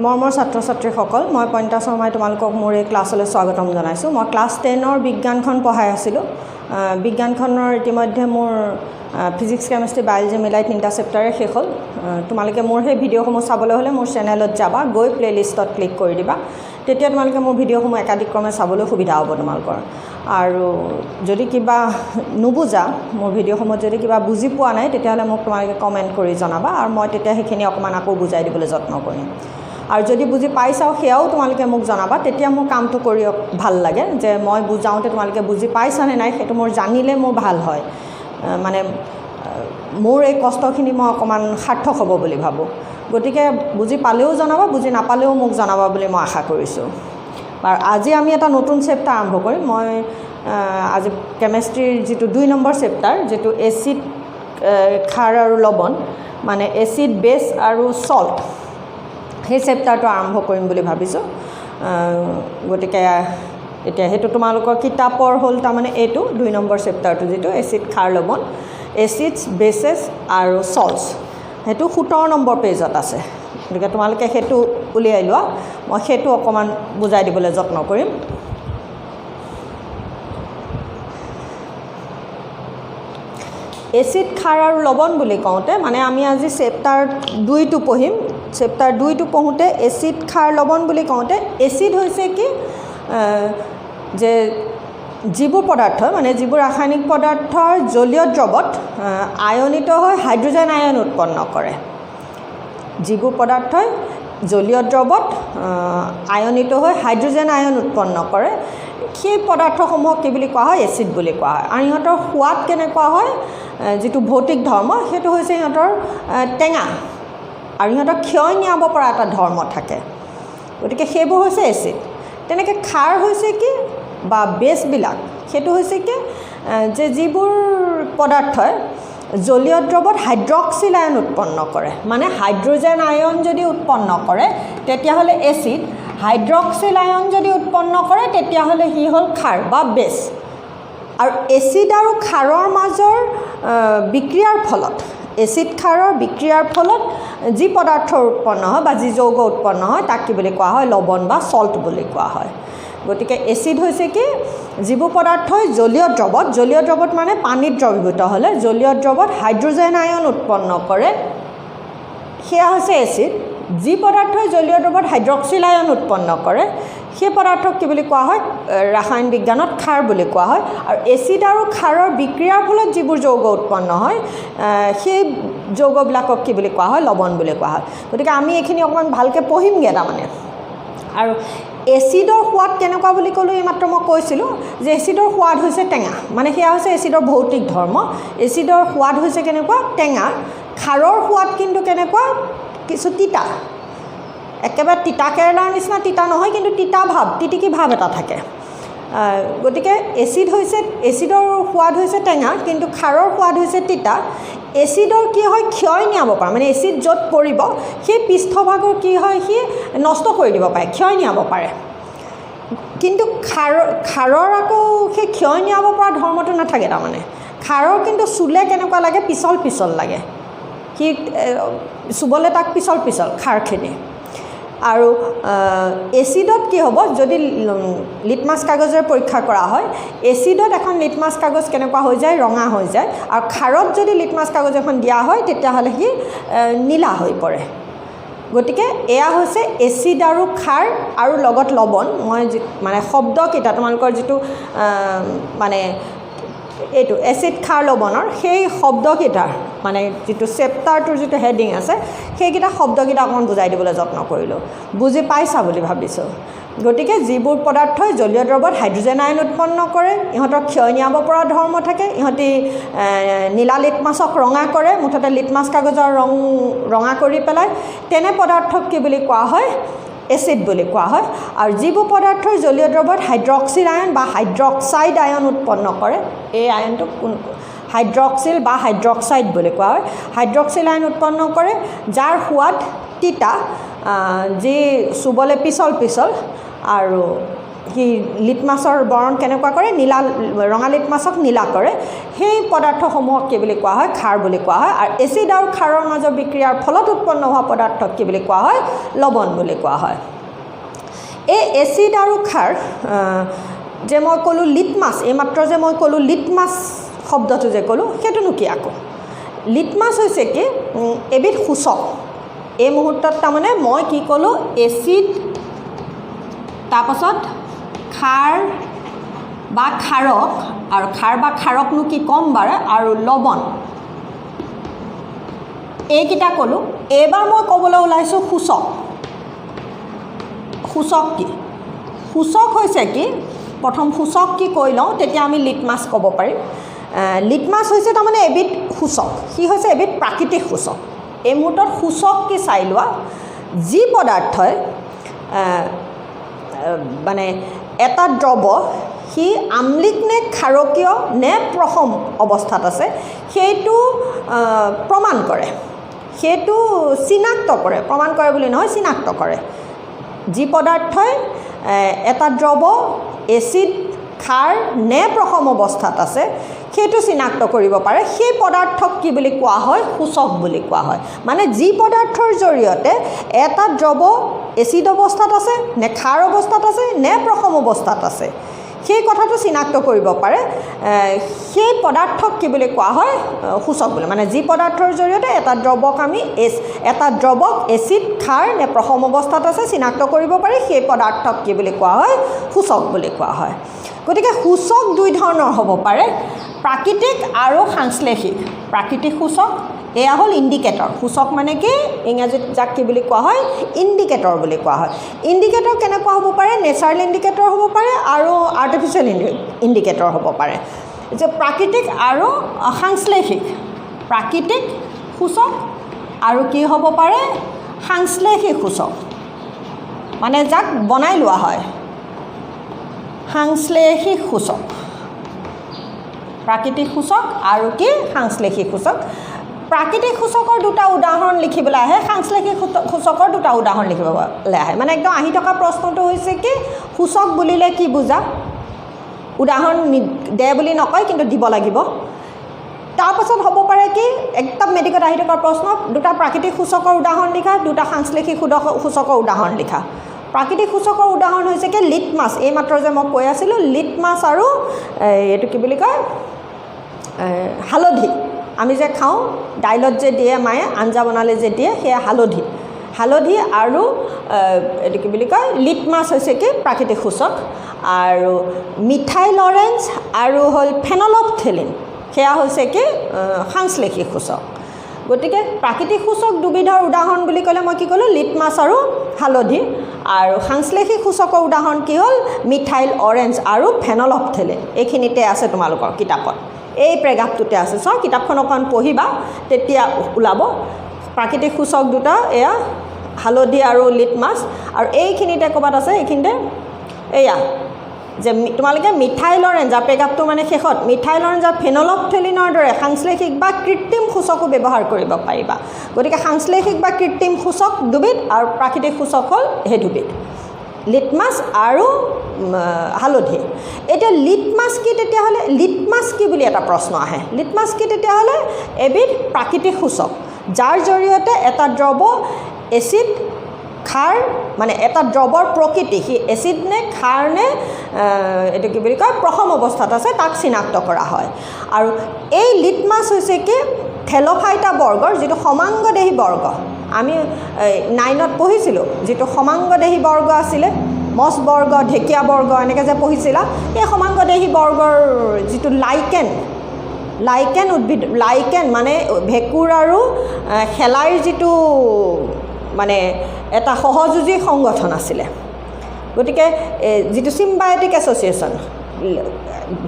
মৰমৰ ছাত্ৰ ছাত্ৰীসকল মই পইণ্টা শৰ্মাই তোমালোকক মোৰ এই ক্লাছলৈ স্বাগতম জনাইছোঁ। মই ক্লাছ 10ৰ বিজ্ঞানখন পঢ়াই আছিলোঁ। বিজ্ঞানখনৰ ইতিমধ্যে মোৰ ফিজিক্স কেমেষ্ট্ৰি বায়'লজি মিলাই 3টা চেপ্টাৰে শেষ হ'ল। তোমালোকে মোৰ সেই ভিডিঅ'সমূহ চাবলৈ হ'লে মোৰ চেনেলত যাবা, গৈ প্লে'লিষ্টত ক্লিক কৰি দিবা। তেতিয়া তোমালোকে মোৰ ভিডিঅ'সমূহ একাধিক্ৰমে চাবলৈ সুবিধা হ'ব তোমালোকৰ। আৰু যদি কিবা নুবুজা, মোৰ ভিডিঅ'সমূহত যদি কিবা বুজি পোৱা নাই, তেতিয়াহ'লে মোক তোমালোকে কমেণ্ট কৰি জনাবা আৰু মই তেতিয়া সেইখিনি অকণমান আকৌ বুজাই দিবলৈ যত্ন কৰিম। আৰু যদি বুজি পাইছাও সেয়াও তোমালোকে মোক জনাবা, তেতিয়া মোৰ কামটো কৰি ভাল লাগে যে মই বুজাওঁতে তোমালোকে বুজি পাইছানে নাই সেইটো মোৰ জানিলে মোৰ ভাল হয়। মানে মোৰ এই কষ্টখিনি মই অকণমান সাৰ্থক হ'ব বুলি ভাবোঁ। গতিকে বুজি পালেও জনাবা, বুজি নাপালেও মোক জনাবা বুলি মই আশা কৰিছোঁ। আৰু আজি আমি এটা নতুন চেপ্টাৰ আৰম্ভ কৰিম। মই আজি কেমেষ্ট্ৰিৰ যিটো 2 নম্বৰ চেপ্টাৰ, যিটো এচিড খাৰ আৰু লৱণ, মানে এচিড বেছ আৰু চল্ট, সেই চেপ্টাৰটো আৰম্ভ কৰিম বুলি ভাবিছোঁ। গতিকে এতিয়া সেইটো তোমালোকৰ কিতাপৰ হ'ল তাৰমানে এইটো 2 নম্বৰ চেপ্টাৰটো, যিটো এচিড খাৰ লৱণ, এচিডছ বেছেছ আৰু চল্টছ, সেইটো 17 নম্বৰ পেজত আছে। গতিকে তোমালোকে সেইটো উলিয়াই লোৱা, মই সেইটো অকণমান বুজাই দিবলৈ যত্ন কৰিম। এচিড খাৰ আৰু লৱণ বুলি কওঁতে মানে আমি আজি চেপ্টাৰ 2টো পঢ়িম। চেপ্টাৰ 2টো পঢ়োঁতে এচিড খাৰ লৱণ বুলি কওঁতে এচিড হৈছে কি, যে যিবোৰ পদাৰ্থ মানে যিবোৰ ৰাসায়নিক পদাৰ্থৰ জলীয় দ্ৰৱত আয়নিত হৈ হাইড্ৰজেন আয়ন উৎপন্ন কৰে। যিবোৰ পদাৰ্থই জলীয় দ্ৰৱত আয়নিত হৈ হাইড্ৰজেন আয়ন উৎপন্ন কৰে, সেই পদাৰ্থসমূহক কি বুলি কোৱা হয়? এচিড বুলি কোৱা হয়। আৰু ইহঁতৰ সোৱাদ কেনেকুৱা হয়? যিটো ভৌতিক ধৰ্ম, সেইটো হৈছে ইহঁতৰ টেঙা, আৰু ইহঁতৰ ক্ষয় নিয়াব পৰা এটা ধৰ্ম থাকে। গতিকে সেইবোৰ হৈছে এচিড। তেনেকৈ খাৰ হৈছে কি, বা বেছবিলাক, সেইটো হৈছে কি, যে যিবোৰ পদাৰ্থই জলীয় দ্ৰৱত হাইড্ৰক্সিল আয়ন উৎপন্ন কৰে, মানে হাইড্ৰজেন আয়ন যদি উৎপন্ন কৰে তেতিয়াহ'লে এচিড, হাইড্ৰক্সিল আয়ন যদি উৎপন্ন কৰে তেতিয়াহ'লে সি হ'ল খাৰ বা বেছ। আৰু এচিড আৰু খাৰৰ মাজৰ বিক্ৰিয়াৰ ফলত, এচিড খাৰৰ বিক্ৰিয়াৰ ফলত যি পদাৰ্থৰ উৎপন্ন হয় বা যি যৌগ উৎপন্ন হয় তাক কি বুলি কোৱা হয়? লৱণ বা চল্ট বুলি কোৱা হয়। গতিকে এচিড হৈছে কি, যিবোৰ পদাৰ্থই জলীয় দ্ৰৱত মানে পানীত দ্ৰৱীভূত হ'লে জলীয় দ্ৰৱত হাইড্ৰজেন আয়ন উৎপন্ন কৰে, সেয়া হৈছে এচিড। যি পদাৰ্থই জলীয় দ্ৰৱত হাইড্ৰক্সিল আয়ন উৎপন্ন কৰে সেই পদাৰ্থক কি বুলি কোৱা হয়? ৰাসায়ন বিজ্ঞানত খাৰ বুলি কোৱা হয়। আৰু এচিড আৰু খাৰৰ বিক্ৰিয়াৰ ফলত যিবোৰ যৌগ উৎপন্ন হয় সেই যৌগবিলাকক কি বুলি কোৱা হয়? লৱণ বুলি কোৱা হয়। গতিকে আমি এইখিনি অকণমান ভালকৈ পঢ়িমগৈ তাৰমানে। আৰু এচিডৰ সোৱাদ কেনেকুৱা বুলি ক'লোঁ, এইমাত্ৰ মই কৈছিলোঁ যে এচিডৰ সোৱাদ হৈছে টেঙা, মানে সেয়া হৈছে এচিডৰ ভৌতিক ধৰ্ম। এচিডৰ সোৱাদ হৈছে কেনেকুৱা? টেঙা। খাৰৰ সোৱাদ কিন্তু কেনেকুৱা? কিছু তিতা, একেবাৰে তিতা কেৰেলাৰ নিচিনা তিতা নহয়, কিন্তু তিতা ভাৱ, তিতিকি ভাৱ এটা থাকে। গতিকে এচিডৰ সোৱাদ হৈছে টেঙা, কিন্তু খাৰৰ সোৱাদ হৈছে তিতা। এচিডৰ কি হয়? ক্ষয় নিয়াব পাৰে, মানে এচিড য'ত পৰিব সেই পৃষ্ঠভাগৰ কি হয়? সি নষ্ট কৰি দিব পাৰে, ক্ষয় নিয়াব পাৰে। কিন্তু খাৰৰ আকৌ সেই ক্ষয় নিয়াব পৰা ধৰ্মটো নাথাকে তাৰমানে। খাৰৰ কিন্তু চুলে কেনেকুৱা লাগে? পিছল পিছল লাগে, সি চুবলৈ তাক পিছল পিছল খাৰখিনি। আৰু এচিডত কি হ'ব? যদি লিটমাছ কাগজেৰে পৰীক্ষা কৰা হয়, এচিডত এখন লিটমাছ কাগজ কেনেকুৱা হৈ যায়? ৰঙা হৈ যায়। আৰু খাৰত যদি লিটমাছ কাগজ এখন দিয়া হয় তেতিয়াহ'লে সি নীলা হৈ পৰে। গতিকে এয়া হৈছে এচিড আৰু খাৰ আৰু লগত লৱণ। মই মানে শব্দকেইটা তোমালোকৰ যিটো মানে এইটো এচিড খাৰ লৱণৰ সেই শব্দকেইটাৰ মানে যিটো চেপ্টাৰটোৰ যিটো হেডিং আছে সেইকেইটা শব্দকেইটা অকণমান বুজাই দিবলৈ যত্ন কৰিলোঁ। বুজি পাইছা বুলি ভাবিছোঁ। গতিকে যিবোৰ পদাৰ্থই জলীয় দ্ৰৱত হাইড্ৰজেন আয়ন উৎপন্ন কৰে, ইহঁতৰ ক্ষয় নিয়াব পৰা ধৰ্ম থাকে, ইহঁতি নীলা লিটমাছক ৰঙা কৰে, মুঠতে লিটমাছ কাগজৰ ৰং ৰঙা কৰি পেলায়, তেনে পদাৰ্থক কি বুলি কোৱা হয়? এচিড বুলি কোৱা হয়। আৰু যিবোৰ পদাৰ্থৰ জলীয় দ্ৰৱত হাইড্ৰক্সিল আয়ন বা হাইড্ৰক্সাইড আয়ন উৎপন্ন কৰে, এই আয়নটোক হাইড্ৰক্সিল বা হাইড্ৰক্সাইড বুলি কোৱা হয়। হাইড্ৰক্সিল আয়ন উৎপন্ন কৰে, যাৰ সোৱাদ তিতা, যি চুবলৈ পিছল পিছল, আৰু কি লিটমাছৰ বৰণ কেনেকুৱা কৰে নীলা ৰঙা লিটমাছক নীলা কৰে সেই পদাৰ্থসমূহক কি বুলি কোৱা হয় ক্ষাৰ বুলি কোৱা হয় আৰু এচিড আৰু ক্ষাৰৰ মাজৰ বিক্ৰিয়াৰ ফলত উৎপন্ন হোৱা পদাৰ্থক কি বুলি কোৱা হয় লৱণ বুলি কোৱা হয় এই এচিড আৰু ক্ষাৰ যে মই ক'লোঁ লিটমাছ এইমাত্ৰ যে মই ক'লোঁ লিটমাছ শব্দটো যে ক'লোঁ সেইটোনো কি আকৌ লিটমাছ হৈছে কি এবিধ সূচক এই মুহূৰ্তত তাৰমানে মই কি ক'লোঁ এচিড তাৰপাছত ক্ষাৰ বা ক্ষাৰক আৰু ক্ষাৰ বা ক্ষাৰকনো কি কম বাৰে আৰু লৱণ এইকেইটা ক'লোঁ এইবাৰ মই ক'বলৈ ওলাইছোঁ সূচক সূচক কি সূচক হৈছে কি প্ৰথম সূচক কি কৈ লওঁ তেতিয়া আমি লিটমাছ ক'ব পাৰিম লিটমাছ হৈছে তাৰমানে এবিধ সূচক সি হৈছে এবিধ প্ৰাকৃতিক সূচক এই মুহূৰ্তত সূচক কি চাই লোৱা যি পদাৰ্থই মানে এটা দ্ৰৱ সি আম্লিক নে ক্ষাৰকীয় নে প্ৰসম অৱস্থাত আছে সেইটো প্ৰমাণ কৰে সেইটো চিনাক্ত কৰে প্ৰমাণ কৰে বুলি নহয় চিনাক্ত কৰে যি পদাৰ্থই এটা দ্ৰৱ এচিড ক্ষাৰ নে প্ৰসম অৱস্থাত আছে সেইটো চিনাক্ত কৰিব পাৰে সেই পদাৰ্থক কি বুলি কোৱা হয় সূচক বুলি কোৱা হয় মানে যি পদাৰ্থৰ জৰিয়তে এটা দ্ৰৱ এচিড অৱস্থাত আছে নে ক্ষাৰ অৱস্থাত আছে নে প্ৰসম অৱস্থাত আছে সেই কথাটো চিনাক্ত কৰিব পাৰে সেই পদাৰ্থক কি বুলি কোৱা হয় সূচক বুলি মানে যি পদাৰ্থৰ জৰিয়তে এটা দ্ৰৱক আমি এটা দ্ৰৱক এচিড ক্ষাৰ নে প্ৰসম অৱস্থাত আছে চিনাক্ত কৰিব পাৰি সেই পদাৰ্থক কি বুলি কোৱা হয় সূচক বুলি কোৱা হয় গতিকে সূচক দুই ধৰণৰ হ'ব পাৰে প্ৰাকৃতিক আৰু সাংশ্লেষিক প্ৰাকৃতিক সূচক এয়া হ'ল ইণ্ডিকেটৰ সূচক মানে কি ইংৰাজীত যাক কি বুলি কোৱা হয় ইণ্ডিকেটৰ বুলি কোৱা হয় ইণ্ডিকেটৰ কেনেকুৱা হ'ব পাৰে নেচাৰেল ইণ্ডিকেটৰ হ'ব পাৰে আৰু আৰ্টিফিচিয়েল ইণ্ডিকেটৰ হ'ব পাৰে যে প্ৰাকৃতিক আৰু সাংশ্লেষিক প্ৰাকৃতিক সূচক আৰু কি হ'ব পাৰে সাংশ্লেষিক সূচক মানে যাক বনাই লোৱা হয় সাংশ্লেষিক সূচক প্ৰাকৃতিক সূচক আৰু কি সাংশ্লেষিক সূচক প্ৰাকৃতিক সূচকৰ দুটা উদাহৰণ লিখিবলৈ আহে সাংশ্লেষিক সূচকৰ দুটা উদাহৰণ লিখিবলৈ আহে মানে একদম আহি থকা প্ৰশ্নটো হৈছে কি সূচক বুলিলে কি বুজা উদাহৰণ দে বুলি নকয় কিন্তু দিব লাগিব তাৰপাছত হ'ব পাৰে কি একদম মেডিকেলত আহি থকা প্ৰশ্ন দুটা প্ৰাকৃতিক সূচকৰ উদাহৰণ লিখা দুটা সাংশ্লেষিক সূচকৰ উদাহৰণ লিখা প্ৰাকৃতিক সূচকৰ উদাহৰণ হৈছে কি লিটমাছ এইমাত্ৰ যে মই কৈ আছিলোঁ লিটমাছ আৰু এইটো কি বুলি কয় হালধি আমি যে খাওঁ দাইলত যে দিয়ে মায়ে আঞ্জা বনালে যে দিয়ে সেয়া হালধি আৰু এইটো কি বুলি কয় লিটমাছ হৈছে কি প্ৰাকৃতিক সূচক আৰু মিথাইল অৰেঞ্জ আৰু হ'ল ফেনলফথেলিন সেয়া হৈছে কি সাংশ্লেষিক সূচক গতিকে প্ৰাকৃতিক সূচক দুবিধৰ উদাহৰণ বুলি ক'লে মই কি ক'লোঁ লিটমাছ আৰু হালধি আৰু সাংশ্লেষিক সূচকৰ উদাহৰণ কি হ'ল মিথাইল অৰেঞ্জ আৰু ফেনলফথেলিন এইখিনিতে আছে তোমালোকৰ কিতাপত এই প্ৰেগাপটোতে আছে চাওঁ কিতাপখন অকণ পঢ়িবা তেতিয়া ওলাব প্ৰাকৃতিক সূচক দুটা এয়া হালধি আৰু লিটমাছ আৰু এইখিনিতে ক'ৰবাত আছে এইখিনিতে এয়া যে তোমালোকে মিথাইল অৰেঞ্জ আৰু প্ৰেগাপটো মানে শেষত মিথাইল অৰেঞ্জ আৰু ফেনলফথেলিনৰ দৰে সাংশ্লেষিক বা কৃত্ৰিম সূচকো ব্যৱহাৰ কৰিব পাৰিবা গতিকে সাংশ্লেষিক বা কৃত্ৰিম সূচক দুবিধ আৰু প্ৰাকৃতিক সূচক হ'ল সেই দুবিধ লিটমাছ আৰু হালধি এতিয়া লিটমাছ কি তেতিয়াহ'লে লিটমাছ কি বুলি এটা প্ৰশ্ন আহে লিটমাছ কি তেতিয়াহ'লে এবিধ প্ৰাকৃতিক সূচক যাৰ জৰিয়তে এটা দ্ৰৱ এচিড ক্ষাৰ মানে এটা দ্ৰৱৰ প্ৰকৃতি সি এচিড নে ক্ষাৰ নে এইটো কি বুলি কয় প্ৰসম অৱস্থাত আছে তাক চিনাক্ত কৰা হয় আৰু এই লিটমাছ হৈছে কি থেল'ফাইটা বৰ্গৰ যিটো সমাংগদেহী বৰ্গ আমি 9ত পঢ়িছিলোঁ যিটো সমাংগদেহী বৰ্গ আছিলে মছ বৰ্গ ঢেকীয়া বৰ্গ এনেকৈ যে পঢ়িছিলা এই সমাংগদেহী বৰ্গৰ যিটো লাইকেন উদ্ভিদ লাইকেন মানে ভেঁকুৰ আৰু শেলাইৰ যিটো মানে এটা সহযোগী সংগঠন আছিলে গতিকে যিটো চিম্বায়টিক এছ'চিয়েশ্যন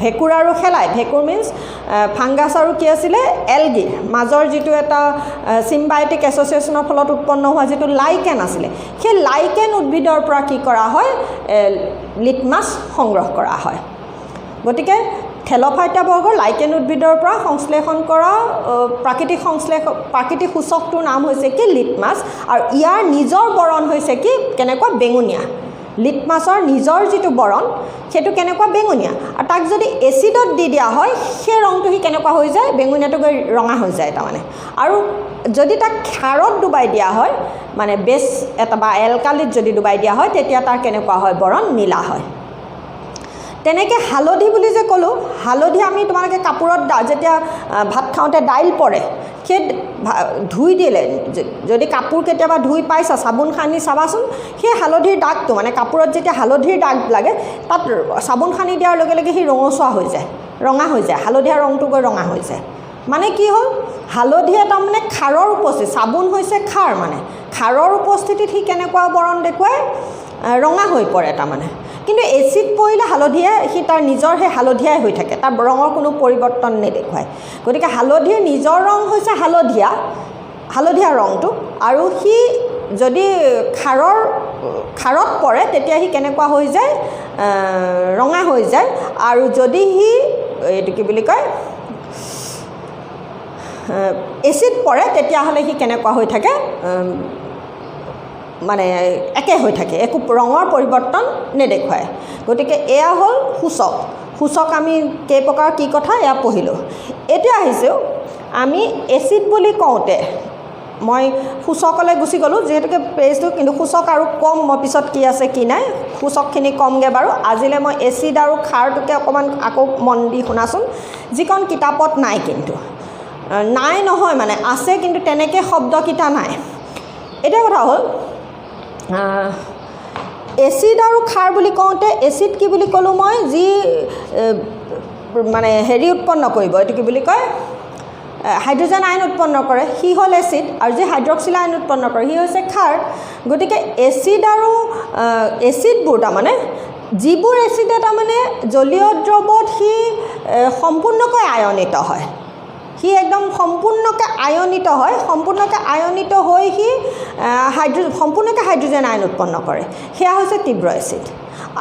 ভেঁকুৰ আৰু শেলাই ভেঁকুৰ মিনছ ফাংগাছ আৰু কি আছিলে এলগি মাজৰ যিটো এটা চিম্বায়টিক এছ'চিয়েশ্যনৰ ফলত উৎপন্ন হোৱা যিটো লাইকেন আছিলে সেই লাইকেন উদ্ভিদৰ পৰা কি কৰা হয় লিটমাছ সংগ্ৰহ কৰা হয় গতিকে থেল'ফাইটা বৰ্গৰ লাইকেন উদ্ভিদৰ পৰা সংশ্লেষণ কৰা প্ৰাকৃতিক সূচকটোৰ নাম হৈছে কি লিটমাছ আৰু ইয়াৰ নিজৰ বৰণ হৈছে কি কেনেকুৱা বেঙুনীয়া লিটমাছৰ নিজৰ যিটো বৰণ সেইটো কেনেকুৱা বেঙুনীয়া আৰু তাক যদি এচিডত দি দিয়া হয় সেই ৰংটো সি কেনেকুৱা হৈ যায় বেঙুনীয়াটো গৈ ৰঙা হৈ যায় তাৰমানে আৰু যদি তাক খাৰত ডুবাই দিয়া হয় মানে বেছ এটা বা এলকালিত যদি ডুবাই দিয়া হয় তেতিয়া তাৰ কেনেকুৱা হয় বৰণ নীলা হয় তেনেকৈ হালধি বুলি যে ক'লোঁ হালধি আমি তোমালোকে কাপোৰত যেতিয়া ভাত খাওঁতে দাইল পৰে সেই ধুই দিলে যদি কাপোৰ কেতিয়াবা ধুই পাইছা চাবোন সানি চাবাচোন সেই হালধিৰ দাগটো মানে কাপোৰত যেতিয়া হালধিৰ দাগ লাগে তাত চাবোন সানি দিয়াৰ লগে লগে সি ৰঙচুৱা হৈ যায় ৰঙা হৈ যায় হালধীয়া ৰংটো গৈ ৰঙা হৈ যায় মানে কি হ'ল হালধিয়ে তাৰমানে খাৰৰ উপস্থিতি চাবোন হৈছে খাৰ মানে খাৰৰ উপস্থিতিত সি কেনেকুৱা বৰণ দেখুৱাই ৰঙা হৈ পৰে তাৰমানে কিন্তু এচিড পৰিলে হালধিয়ে সি তাৰ নিজৰ সেই হালধীয়াই হৈ থাকে তাৰ ৰঙৰ কোনো পৰিৱৰ্তন নেদেখুৱায় গতিকে হালধিৰ নিজৰ ৰং হৈছে হালধীয়া ৰংটো আৰু সি যদি খাৰত পৰে তেতিয়া সি কেনেকুৱা হৈ যায় ৰঙা হৈ যায় আৰু যদি সি এইটো কি বুলি কয় এচিড পৰে তেতিয়াহ'লে সি কেনেকুৱা হৈ থাকে মানে একে হৈ থাকে একো ৰঙৰ পৰিৱৰ্তন নেদেখুৱায় গতিকে এয়া হ'ল সূচক আমি কেই প্ৰকাৰ কি কথা এয়া পঢ়িলোঁ এতিয়া আহিছোঁ আমি এচিড বুলি কওঁতে মই সূচকলৈ গুচি গ'লোঁ যিহেতুকে পেজটো কিন্তু সূচক আৰু কম মই পিছত কি আছে কি নাই সূচকখিনি কমগৈ বাৰু আজিলৈ মই এচিড আৰু খাৰটোকে অকণমান আকৌ মন দি শুনাচোন যিখন কিতাপত নাই কিন্তু নাই নহয় মানে আছে কিন্তু তেনেকৈ শব্দকেইটা নাই এতিয়া কথা হ'ল এচিড আৰু খাৰ বুলি কওঁতে এচিড কি বুলি ক'লোঁ মই যি মানে হেৰি উৎপন্ন কৰিব এইটো কি বুলি কয় হাইড্ৰজেন আয়ন উৎপন্ন কৰে সি হ'ল এচিড আৰু যি হাইড্ৰক্সিল আয়ন উৎপন্ন কৰে সি হৈছে খাৰ গতিকে এচিড আৰু এচিডবোৰ তাৰমানে যিবোৰ এচিডে তাৰমানে জলীয় দ্ৰৱত সি সম্পূৰ্ণকৈ আয়নিত হয় সি একদম সম্পূৰ্ণকৈ আয়নিত হৈ সি সম্পূৰ্ণকৈ হাইড্ৰজেন আয়ন উৎপন্ন কৰে সেয়া হৈছে তীব্ৰ এচিড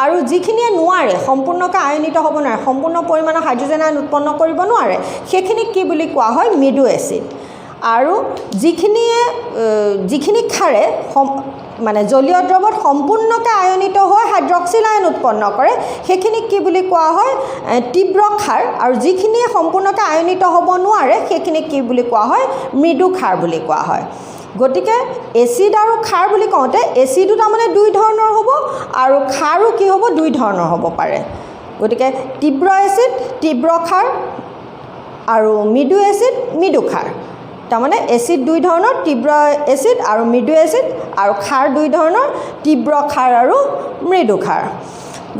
আৰু যিখিনিয়ে নোৱাৰে সম্পূৰ্ণকৈ আয়নিত হ'ব নোৱাৰে সম্পূৰ্ণ পৰিমাণৰ হাইড্ৰজেন আয়ন উৎপন্ন কৰিব নোৱাৰে সেইখিনিক কি বুলি কোৱা হয় মৃদু এচিড আৰু যিখিনি খাৰে মানে জলীয় দ্ৰৱত সম্পূৰ্ণকৈ আয়নিত হৈ হাইড্ৰক্সিল আয়ন উৎপন্ন কৰে সেইখিনিক কি বুলি কোৱা হয় তীব্ৰ খাৰ আৰু যিখিনিয়ে সম্পূৰ্ণকৈ আয়নিত হ'ব নোৱাৰে সেইখিনিক কি বুলি কোৱা হয় মৃদু খাৰ বুলি কোৱা হয় গতিকে এচিড আৰু খাৰ বুলি কওঁতে এচিডো তাৰমানে দুই ধৰণৰ হ'ব আৰু খাৰো কি হ'ব দুই ধৰণৰ হ'ব পাৰে গতিকে তীব্ৰ এচিড তীব্ৰ খাৰ আৰু মৃদু এচিড মৃদু খাৰ তাৰমানে এচিড দুই ধৰণৰ তীব্ৰ এচিড আৰু মৃদু এচিড আৰু খাৰ দুই ধৰণৰ তীব্ৰ খাৰ আৰু মৃদু খাৰ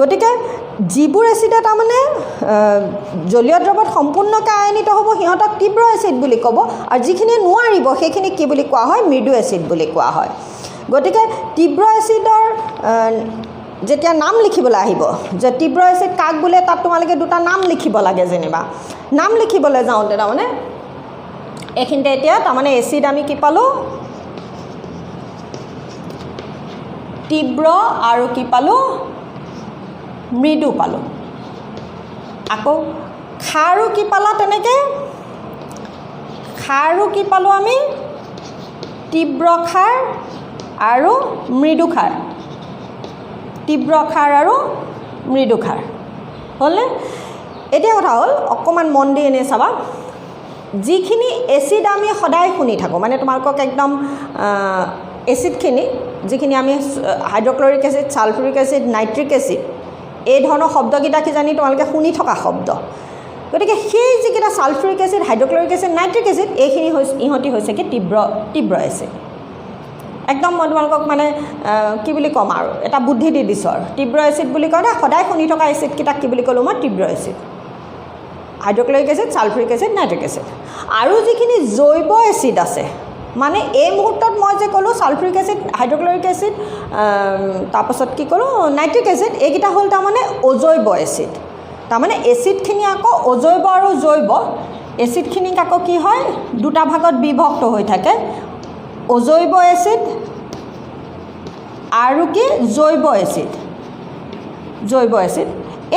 গতিকে যিবোৰ এচিডে তাৰমানে জলীয় দ্ৰৱত সম্পূৰ্ণকৈ আয়নিত হ'ব সিহঁতক তীব্ৰ এচিড বুলি ক'ব আৰু যিখিনি নোৱাৰিব সেইখিনিক কি বুলি কোৱা হয় মৃদু এচিড বুলি কোৱা হয় গতিকে তীব্ৰ এচিডৰ যেতিয়া নাম লিখিবলৈ আহিব যে তীব্ৰ এচিড কাক বোলে তাত তোমালোকে দুটা নাম লিখিব লাগে যেনিবা নাম লিখিবলৈ যাওঁতে তাৰমানে এইখিনিতে এতিয়া তাৰমানে এচিড আমি কি পালোঁ তীব্ৰ আৰু কি পালোঁ মৃদু পালোঁ আকৌ খাৰো কি পালা তেনেকৈ খাৰো কি পালোঁ আমি তীব্ৰ খাৰ আৰু মৃদু খাৰ তীব্ৰ খাৰ আৰু মৃদু খাৰ হ'লনে এতিয়া কথা হ'ল অকণমান মন দি এনেই চাবা যিখিনি এচিড আমি সদায় শুনি থাকোঁ মানে তোমালোকক একদম এচিডখিনি যিখিনি আমি hydrochloric acid sulphuric acid nitric acid এই ধৰণৰ শব্দকেইটা কিজানি তোমালোকে শুনি থকা শব্দ গতিকে সেই যিকেইটা sulphuric acid hydrochloric acid nitric acid এইখিনি ইহঁতি হৈছে কি তীব্ৰ এচিড একদম মই তোমালোকক মানে কি বুলি ক'ম আৰু এটা বুদ্ধি দি দিছোঁ আৰু তীব্ৰ এচিড বুলি কওঁতে সদায় শুনি থকা এচিডকেইটাক কি বুলি ক'লোঁ মই তীব্ৰ acid hydrochloric acid sulphuric acid nitric acid আৰু যিখিনি জৈৱ এচিড আছে মানে এই মুহূৰ্তত মই যে ক'লোঁ ছালফিউৰিক এচিড হাইড্ৰক্লৰিক এচিড তাৰপাছত কি ক'লোঁ নাইট্ৰিক এচিড এইকেইটা হ'ল তাৰমানে অজৈৱ এচিড তাৰমানে এচিডখিনি আকৌ অজৈৱ আৰু জৈৱ এচিডখিনিক আকৌ কি হয় দুটা ভাগত বিভক্ত হৈ থাকে অজৈৱ এচিড আৰু কি জৈৱ এচিড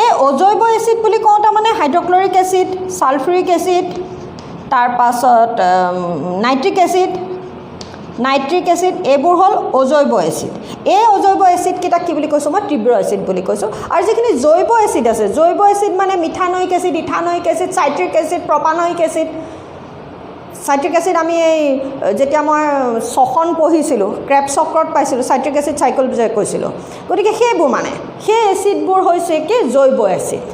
এই অজৈৱ এচিড বুলি কওঁতে মানে হাইড্ৰক্লৰিক এচিড ছালফিউৰিক এচিড তাৰপাছত নাইট্ৰিক এচিড নাইট্ৰিক এচিড এইবোৰ হ'ল অজৈব এচিড এই অজৈব এচিডকেইটাক কি বুলি কৈছোঁ মই তীব্ৰ এচিড বুলি কৈছোঁ আৰু যিখিনি জৈৱ এচিড আছে জৈৱ এচিড মানে methanoic acid ethanoic acid citric acid propanoic acid citric acid আমি এই যেতিয়া মই শ্বসন পঢ়িছিলোঁ ক্ৰেব চক্ৰত পাইছিলোঁ চাইট্ৰিক এচিড চাইকেল যে কৈছিলোঁ গতিকে সেইবোৰ মানে সেই এচিডবোৰ হৈছে কি জৈৱ এচিড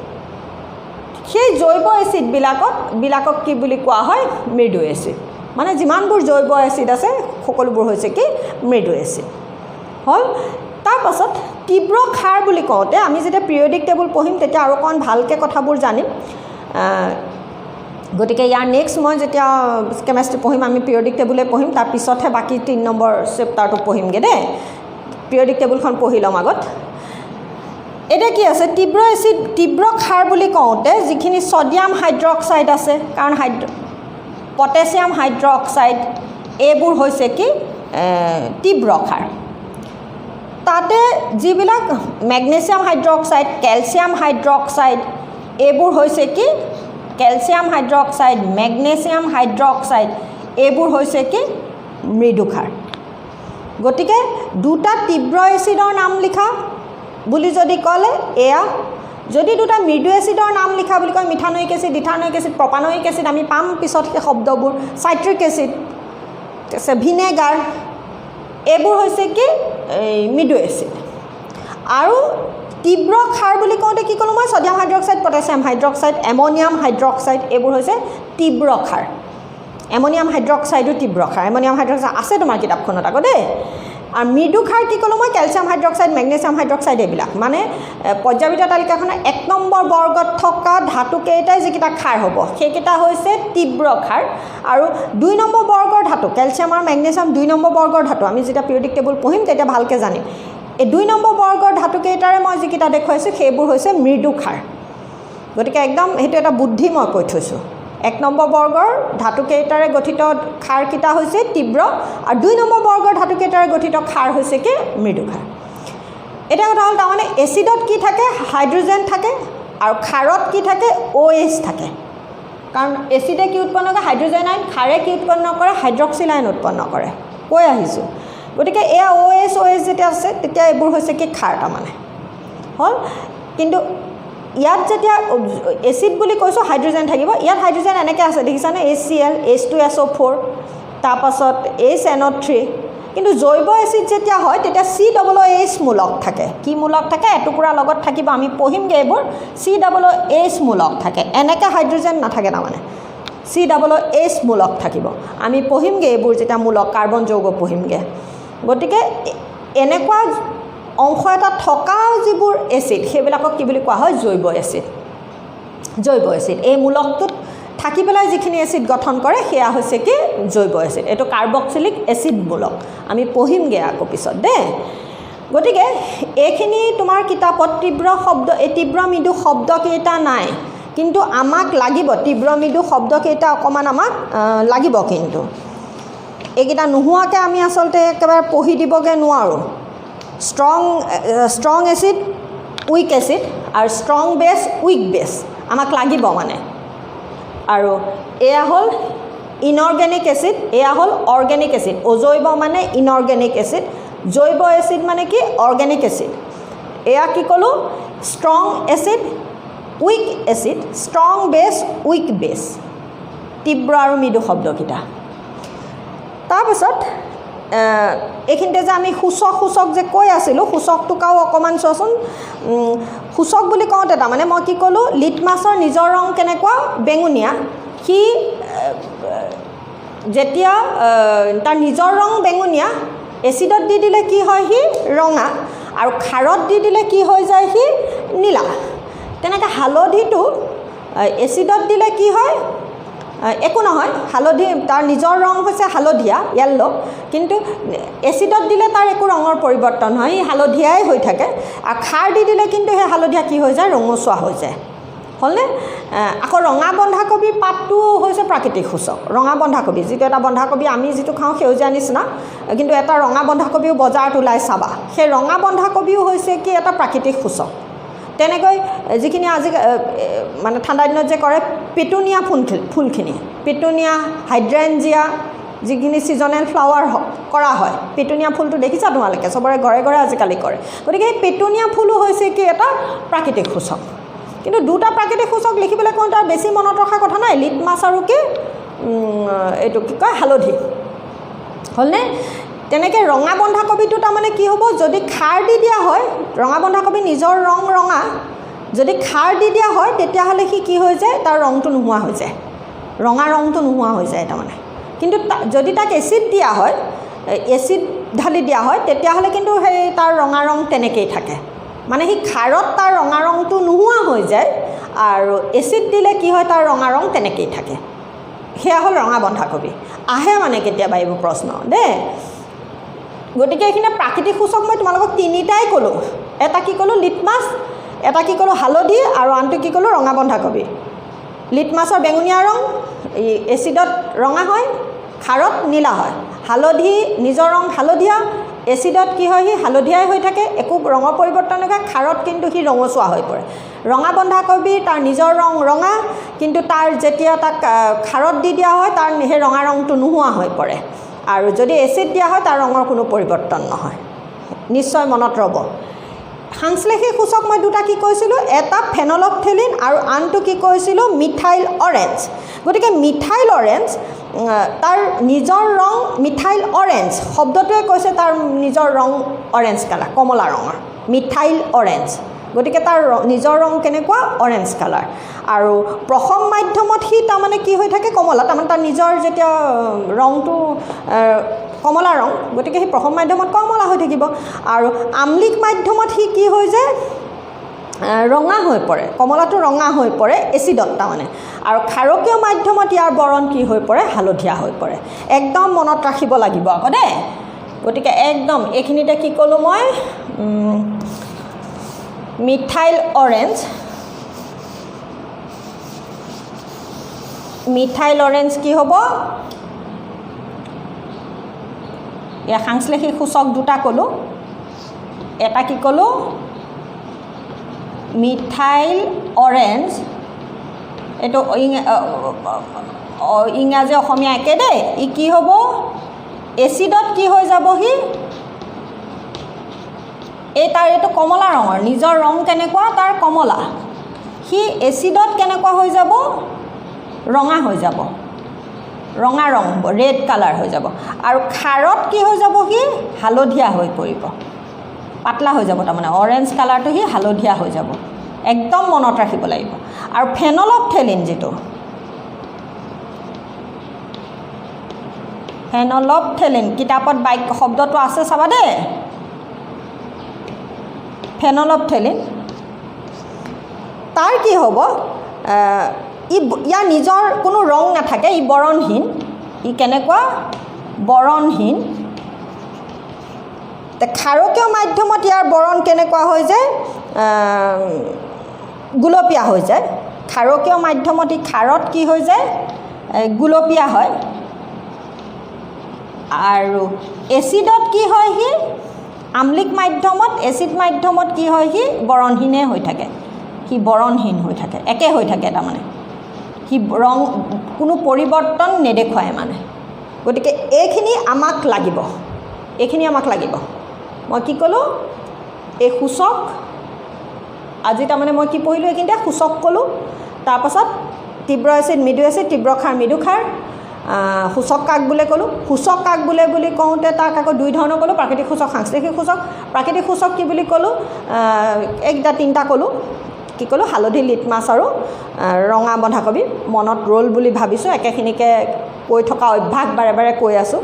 সেই জৈৱ এচিডবিলাকক কি বুলি কোৱা হয় মৃদু এচিড মানে যিমানবোৰ জৈৱ এচিড আছে সকলোবোৰ হৈছে কি মৃদু এচিড হ'ল তাৰপাছত তীব্ৰ ক্ষাৰ বুলি কওঁতে আমি যেতিয়া পিৰিয়ডিক টেবুল পঢ়িম তেতিয়া আৰু অকণ ভালকৈ কথাবোৰ জানিম গতিকে ইয়াৰ নেক্সট মই যেতিয়া কেমেষ্ট্ৰি পঢ়িম আমি পিৰিয়ডিক টেবুলে পঢ়িম তাৰপিছতহে বাকী 3 নম্বৰ চেপ্টাৰটো পঢ়িমগৈ দেই পিৰিয়ডিক টেবুলখন পঢ়ি ল'ম আগত এতিয়া কি আছে তীব্ৰ ক্ষাৰ বুলি কওঁতে যিখিনি ছডিয়াম হাইড্ৰক্সাইড আছে কাৰণ পটেছিয়াম হাইড্ৰক্সাইড এইবোৰ হৈছে কি তীব্ৰ ক্ষাৰ তাতে যিবিলাক মেগনেছিয়াম হাইড্ৰক্সাইড কেলছিয়াম হাইড্ৰক্সাইড এইবোৰ হৈছে কি কেলছিয়াম হাইড্ৰক্সাইড মেগনেছিয়াম হাইড্ৰক্সাইড এইবোৰ হৈছে কি মৃদু ক্ষাৰ গতিকে দুটা তীব্ৰ এচিডৰ নাম লিখা বুলি যদি ক'লে এয়া যদি দুটা মৃদু এচিডৰ নাম লিখা বুলি কয় methanoic acid ethanoic acid propanoic acid আমি পাম পিছত সেই শব্দবোৰ চাইট্ৰিক এচিড ভিনেগাৰ এইবোৰ হৈছে কি মৃদু এচিড আৰু তীব্ৰ ক্ষাৰ বুলি কওঁতে কি ক'লোঁ মই sodium hydroxide potassium hydroxide ammonium hydroxide এইবোৰ হৈছে তীব্ৰ ক্ষাৰ এমনিয়াম হাইড্ৰক্সাইডো তীব্ৰ ক্ষাৰ এমনিয়াম হাইড্ৰক্সাইড আছে তোমাৰ কিতাপখনত আকৌ দেই আৰু মৃদু ক্ষাৰ কি ক'লোঁ মই কেলছিয়াম হাইড্ৰক্সাইড মেগনেছিয়াম হাইড্ৰক্সাইড এইবিলাক মানে পৰ্যায়বিধ তালিকাখনৰ 1 নম্বৰ বৰ্গত থকা ধাতুকেইটাই যিকেইটা ক্ষাৰ হ'ব সেইকেইটা হৈছে তীব্ৰ ক্ষাৰ আৰু 2 নম্বৰ বৰ্গৰ ধাতু কেলছিয়াম আৰু মেগনেছিয়াম 2 নম্বৰ বৰ্গৰ ধাতু আমি যেতিয়া পিৰিয়ডিক টেবুল পঢ়িম তেতিয়া ভালকৈ জানিম এই 2 নম্বৰ বৰ্গৰ ধাতুকেইটাৰে মই যিকেইটা দেখুৱাইছোঁ সেইবোৰ হৈছে মৃদু ক্ষাৰ গতিকে একদম সেইটো এটা বুদ্ধি মই কৈ থৈছোঁ 1 নম্বৰ বৰ্গৰ ধাতুকেইটাৰে গঠিত ক্ষাৰকেইটা হৈছে তীব্ৰ আৰু 2 নম্বৰ বৰ্গৰ ধাতুকেইটাৰে গঠিত ক্ষাৰ হৈছে কি মৃদু ক্ষাৰ এটা কথা হ'ল তাৰমানে এচিডত কি থাকে হাইড্ৰজেন থাকে আৰু ক্ষাৰত কি থাকে OH থাকে কাৰণ এচিডে কি উৎপন্ন কৰে হাইড্ৰজেন আয়ন ক্ষাৰে কি উৎপন্ন কৰে হাইড্ৰক্সিল আয়ন উৎপন্ন কৰে কৈ আহিছোঁ গতিকে এয়া OH যেতিয়া আছে তেতিয়া এইবোৰ হৈছে কি ক্ষাৰ তাৰমানে হ'ল কিন্তু ইয়াত যেতিয়া এচিড বুলি কৈছোঁ হাইড্ৰজেন থাকিব ইয়াত হাইড্ৰজেন এনেকৈ আছে দেখিছানে HCl H2SO4 তাৰপাছত HNO3 কিন্তু জৈৱ এচিড যেতিয়া হয় তেতিয়া COOH মূলক থাকে কি মূলক থাকে এটুকুৰা লগত থাকিব আমি পঢ়িমগৈ এইবোৰ COOH মূলক থাকে এনেকৈ হাইড্ৰজেন নাথাকে তাৰমানে COOH মূলক থাকিব আমি পঢ়িমগৈ এইবোৰ যেতিয়া মূলক কাৰ্বন যৌগ পঢ়িমগৈ গতিকে এনেকুৱা অংশ এটা থকা যিবোৰ এচিড সেইবিলাকক কি বুলি কোৱা হয় জৈৱ এচিড এই মূলকটোত থাকি পেলাই যিখিনি এচিড গঠন কৰে সেয়া হৈছে কি জৈৱ এচিড এইটো কাৰ্বক্সিলিক এচিড মূলক আমি পঢ়িমগৈ আকৌ পিছত দেই গতিকে এইখিনি তোমাৰ কিতাপত তীব্ৰ মৃদু শব্দকেইটা নাই কিন্তু আমাক লাগিব তীব্ৰ মৃদু শব্দকেইটা অকণমান আমাক লাগিব কিন্তু এইকেইটা নোহোৱাকৈ আমি আচলতে একেবাৰে পঢ়ি দিবগৈ নোৱাৰোঁ ষ্ট্ৰং এচিড উইক এচিড আৰু ষ্ট্ৰং বেছ উইক বেছ আমাক লাগিব মানে আৰু এয়া হ'ল ইনঅৰ্গেনিক এচিড এয়া হ'ল অৰ্গেনিক এচিড অজৈব মানে ইনঅৰ্গেনিক এচিড জৈৱ এচিড মানে কি অৰ্গেনিক এচিড এয়া কি ক'লোঁ strong acid weak acid strong base weak base তীব্ৰ আৰু মৃদু শব্দকেইটা তাৰপিছত এইখিনিতে যে আমি সূচক যে কৈ আছিলোঁ সূচকটোকাও অকণমান চোৱাচোন সূচক বুলি কওঁতে তাৰমানে মই কি ক'লোঁ লিটমাছৰ নিজৰ ৰং কেনেকুৱা বেঙুনীয়া সি যেতিয়া তাৰ নিজৰ ৰং বেঙুনীয়া এচিডত দি দিলে কি হয় সি ৰঙা আৰু ক্ষাৰত দি দিলে কি হৈ যায় সি নীলা তেনেকৈ হালধিটো এচিডত দিলে কি হয় একো নহয় হালধি তাৰ নিজৰ ৰং হৈছে হালধীয়া য়েল্লো কিন্তু এচিডত দিলে তাৰ একো ৰঙৰ পৰিৱৰ্তন হয় ই হালধীয়াই হৈ থাকে আৰু ক্ষাৰ দি দিলে কিন্তু সেই হালধীয়া কি হৈ যায় ৰঙচুৱা হৈ যায় হ'লনে আকৌ ৰঙা বন্ধাকবিৰ পাতটো হৈছে প্ৰাকৃতিক সূচক ৰঙা বন্ধাকবি যিটো এটা বন্ধাকবি আমি যিটো খাওঁ সেউজীয়া নিচিনা কিন্তু এটা ৰঙা বন্ধাকবিও বজাৰত ওলাই চাবা সেই ৰঙা বন্ধাকবিও হৈছে কি এটা প্ৰাকৃতিক সূচক তেনেকৈ যিখিনি আজি মানে ঠাণ্ডা দিনত যে কৰে পিটুনিয়া ফুলখিনি পিটুনিয়া হাইড্ৰেঞ্জিয়া যিখিনি ছিজনেল ফ্লাৱাৰ কৰা হয় পেটুনিয়া ফুলটো দেখিছা তোমালোকে চবৰে ঘৰে ঘৰে আজিকালি কৰে গতিকে এই পেটুনিয়া ফুলো হৈছে কি এটা প্ৰাকৃতিক সূচক কিন্তু দুটা প্ৰাকৃতিক সূচক লিখিবলৈ কওঁ তাৰ বেছি মনত ৰখা কথা নাই লিটমাছ আৰু কি এইটো কি কয় হালধি হ'লনে তেনেকৈ ৰঙা বন্ধাকবিটো তাৰমানে কি হ'ব যদি খাৰ দি দিয়া হয় ৰঙা বন্ধাকবি নিজৰ ৰং ৰঙা যদি খাৰ দি দিয়া হয় তেতিয়াহ'লে সি কি হৈ যায় তাৰ ৰংটো নোহোৱা হৈ যায় ৰঙা ৰংটো নোহোৱা হৈ যায় তাৰমানে কিন্তু যদি তাক এচিড দিয়া হয় এচিড ঢালি দিয়া হয় তেতিয়াহ'লে কিন্তু সেই তাৰ ৰঙা ৰং তেনেকেই থাকে মানে সি খাৰত তাৰ ৰঙা ৰংটো নোহোৱা হৈ যায় আৰু এচিড দিলে কি হয় তাৰ ৰঙা ৰং তেনেকেই থাকে সেয়া হ'ল ৰঙা বন্ধাকবি আহে মানে কেতিয়াবা এইবোৰ প্ৰশ্ন দেই গতিকে এইখিনি প্ৰাকৃতিক সূচক মই তোমালোকক তিনিটাই ক'লোঁ এটা কি ক'লোঁ লিটমাছ এটা কি ক'লোঁ হালধি আৰু আনটো কি ক'লোঁ ৰঙা বন্ধাকবি লিটমাছৰ বেঙুনীয়া ৰং এচিডত ৰঙা হয় খাৰত নীলা হয় হালধি নিজৰ ৰং হালধীয়া এচিডত কি হয় সি হালধীয়াই হৈ থাকে একো ৰঙৰ পৰিৱৰ্তন নহয় খাৰত কিন্তু সি ৰঙচুৱা হৈ পৰে ৰঙা বন্ধাকবি তাৰ নিজৰ ৰং ৰঙা কিন্তু তাৰ যেতিয়া তাক খাৰত দি দিয়া হয় তাৰ সেই ৰঙা ৰংটো নোহোৱা হৈ পৰে আৰু যদি এচিড দিয়া হয় তাৰ ৰঙৰ কোনো পৰিৱৰ্তন নহয় নিশ্চয় মনত ৰ'ব সাংশ্লেষিক সূচক মই দুটা কি কৈছিলোঁ এটা ফেনলফথেলিন আৰু আনটো কি কৈছিলোঁ মিথাইল অৰেঞ্জ গতিকে মিথাইল অৰেঞ্জ তাৰ নিজৰ ৰং মিথাইল অৰেঞ্জ শব্দটোৱে কৈছে তাৰ নিজৰ ৰং অৰেঞ্জ কালাৰ কমলা ৰঙৰ মিথাইল অৰেঞ্জ গতিকে তাৰ নিজৰ ৰং কেনেকুৱা অৰেঞ্জ কালাৰ আৰু প্ৰথম মাধ্যমত সি তাৰমানে কি হৈ থাকে কমলা তাৰমানে তাৰ নিজৰ যেতিয়া ৰংটো কমলা ৰং গতিকে সি প্ৰথম মাধ্যমত কমলা হৈ থাকিব আৰু আম্লিক মাধ্যমত সি কি হৈ যায় ৰঙা হৈ পৰে কমলাটো ৰঙা হৈ পৰে এচিডত তাৰমানে আৰু ক্ষাৰকীয় মাধ্যমত ইয়াৰ বৰণ কি হৈ পৰে হালধীয়া হৈ পৰে একদম মনত ৰাখিব লাগিব আকৌ দেই গতিকে একদম এইখিনিতে কি ক'লোঁ মই মিথাইল অৰেঞ্জ কি হ'ব এয়া সাংশ্লেষিক সূচক দুটা ক'লোঁ এটা কি ক'লোঁ মিথাইল অৰেঞ্জ এইটো ইংৰাজী অসমীয়া একে দেই ই কি হ'ব এচিডত কি হৈ যাবহি এই তাৰ এইটো কমলা ৰঙৰ নিজৰ ৰং কেনেকুৱা তাৰ কমলা সি এচিডত কেনেকুৱা হৈ যাব ৰঙা হৈ যাব ৰঙা ৰং হ'ব ৰেড কালাৰ হৈ যাব আৰু খাৰত কি হৈ যাব সি হালধীয়া হৈ পৰিব পাতলা হৈ যাব তাৰমানে অৰেঞ্জ কালাৰটো সি হালধীয়া হৈ যাব একদম মনত ৰাখিব লাগিব আৰু ফেনলফথেলিন যিটো ফেনলফথেলিন কিতাপত শব্দটো আছে চাবা দেই ফেনলফথেলিন তাৰ কি হ'ব ইয়াৰ নিজৰ কোনো ৰং নাথাকে ই বৰণহীন ই কেনেকুৱা বৰণহীন ক্ষাৰকীয় মাধ্যমত ইয়াৰ বৰণ কেনেকুৱা হৈ যায় গুলপীয়া হৈ যায় ক্ষাৰকীয় মাধ্যমত ই খাৰত কি হৈ যায় গুলপীয়া হয় আৰু এচিডত কি হয় সি আম্লিক মাধ্যমত এচিড মাধ্যমত কি হয় সি বৰণহীনে হৈ থাকে সি বৰণহীন হৈ থাকে একে হৈ থাকে তাৰমানে সি ৰং কোনো পৰিৱৰ্তন নেদেখুৱায় মানে গতিকে এইখিনি আমাক লাগিব মই কি ক'লোঁ এই সূচক আজি তাৰমানে মই কি পঢ়িলোঁ এইখিনিতে সূচক ক'লোঁ তাৰপাছত তীব্ৰ এচিড মৃদু এচিড তীব্ৰ ক্ষাৰ মৃদু ক্ষাৰ সূচক কাক বোলে ক'লোঁ সূচক কাক বোলে বুলি কওঁতে তাক আকৌ দুই ধৰণৰ ক'লোঁ প্ৰাকৃতিক সূচক সাংশ্লেষিক সূচক প্ৰাকৃতিক সূচক কি বুলি ক'লোঁ এইকেইটা তিনিটা ক'লোঁ কি ক'লোঁ হালধি লিটমাছ আৰু ৰঙা বন্ধাকবি মনত ৰ'ল বুলি ভাবিছোঁ একেখিনিকে কৈ থকা অভ্যাস বাৰে বাৰে কৈ আছোঁ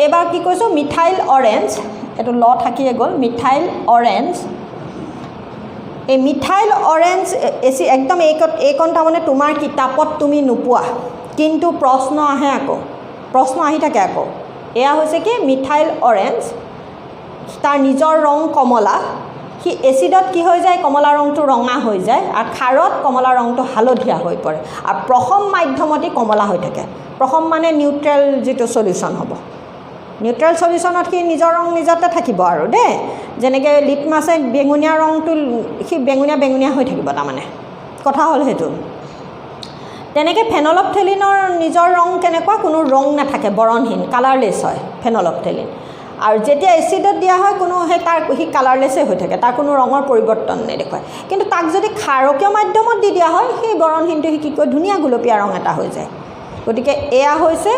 এইবাৰ কি কৈছোঁ মিথাইল অৰেঞ্জ এইটো ল থাকিয়ে গ'ল মিথাইল অৰেঞ্জ এই মিথাইল অৰেঞ্জ একদম এইকণ তাৰমানে তোমাৰ কিতাপত তুমি নোপোৱা কিন্তু প্ৰশ্ন আহি থাকে আকৌ এয়া হৈছে কি মিথাইল অৰেঞ্জ তাৰ নিজৰ ৰং কমলা সি এচিডত কি হৈ যায় কমলা ৰংটো ৰঙা হৈ যায় আৰু খাৰত কমলা ৰংটো হালধীয়া হৈ পৰে আৰু প্ৰথম মাধ্যমতে কমলা হৈ থাকে প্ৰথম মানে নিউট্ৰেল যিটো সলিউশ্যন হ'ব নিউট্ৰেল সলিউশ্যনত সি নিজৰ ৰং নিজতে থাকিব আৰু দেই যেনেকৈ লিটমাছে বেঙুনীয়া ৰংটো সি বেঙুনীয়া হৈ থাকিব তাৰমানে কথা হ'ল সেইটো তেনেকৈ ফেনলফথেলিনৰ নিজৰ ৰং কেনেকুৱা, কোনো ৰং নাথাকে, বৰণহীন, কালাৰলেছ হয় ফেনলফথেলিন। আৰু যেতিয়া এচিডত দিয়া হয় কোনো সি কালাৰলেছে হৈ থাকে, তাৰ কোনো ৰঙৰ পৰিৱৰ্তন নেদেখুৱায়। কিন্তু তাক যদি ক্ষাৰকীয় মাধ্যমত দি দিয়া হয় সেই বৰণহীনটো সি কি কয় ধুনীয়া গোলপীয়া ৰং এটা হৈ যায়। গতিকে এয়া হৈছে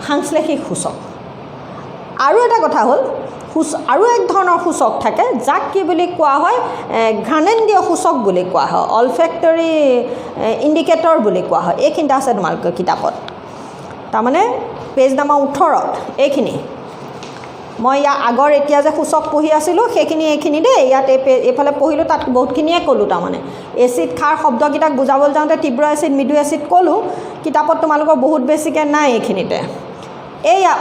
সাংশ্লেষিক সূচক। আৰু এটা কথা হ'ল আৰু এক ধৰণৰ সূচক থাকে যাক কি বুলি কোৱা হয় ঘ্ৰাণেন্দ্ৰীয় সূচক বুলি কোৱা হয়, অলফেক্টৰী ইণ্ডিকেটৰ বুলি কোৱা হয়। এইখিনিতে আছে তোমালোকৰ কিতাপত, তাৰমানে পেজ নম্বৰ 18ত এইখিনি মই ইয়াৰ আগৰ এতিয়া যে সূচক পঢ়ি আছিলোঁ সেইখিনি এইখিনি দেই, ইয়াত এইফালে পঢ়িলোঁ, তাত বহুতখিনিয়ে ক'লোঁ। তাৰমানে এচিড ক্ষাৰ শব্দকেইটাক বুজাবলৈ যাওঁতে তীব্ৰ এচিড মৃদু এচিড ক'লোঁ, কিতাপত তোমালোকৰ বহুত বেছিকৈ নাই এইখিনিতে। এয়া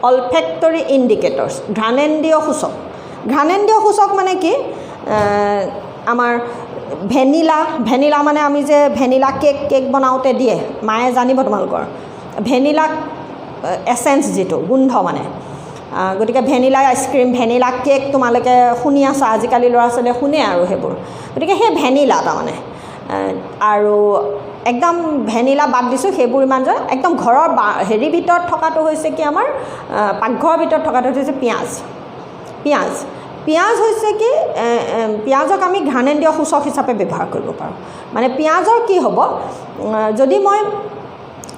অলফেক্টৰী ইণ্ডিকেটৰ্ছ, ঘ্ৰাণেন্দ্ৰীয় সূচক। ঘ্ৰাণেন্দ্ৰীয় সূচক মানে কি, আমাৰ ভেনিলা মানে আমি যে ভেনিলা কেক বনাওঁতে দিয়ে, মায়ে জানিব তোমালোকৰ, ভেনিলা এচেঞ্চ যিটো গোন্ধ মানে, গতিকে ভেনিলা আইচক্ৰীম, ভেনিলা কেক তোমালোকে শুনি আছা, আজিকালি ল'ৰা ছোৱালীয়ে শুনে আৰু সেইবোৰ। গতিকে সেই ভেনিলা তাৰমানে, আৰু একদম ভেনিলা বাদ দিছোঁ সেইবোৰ ইমান যে একদম ঘৰৰ হেৰিৰ ভিতৰত থকাটো হৈছে কি, আমাৰ পাকঘৰৰ ভিতৰত থকাটো হৈছে পিঁয়াজ হৈছে কি, পিঁয়াজক আমি ঘ্ৰাণেন্দ্ৰীয় সূচক হিচাপে ব্যৱহাৰ কৰিব পাৰোঁ। মানে পিঁয়াজৰ কি হ'ব, যদি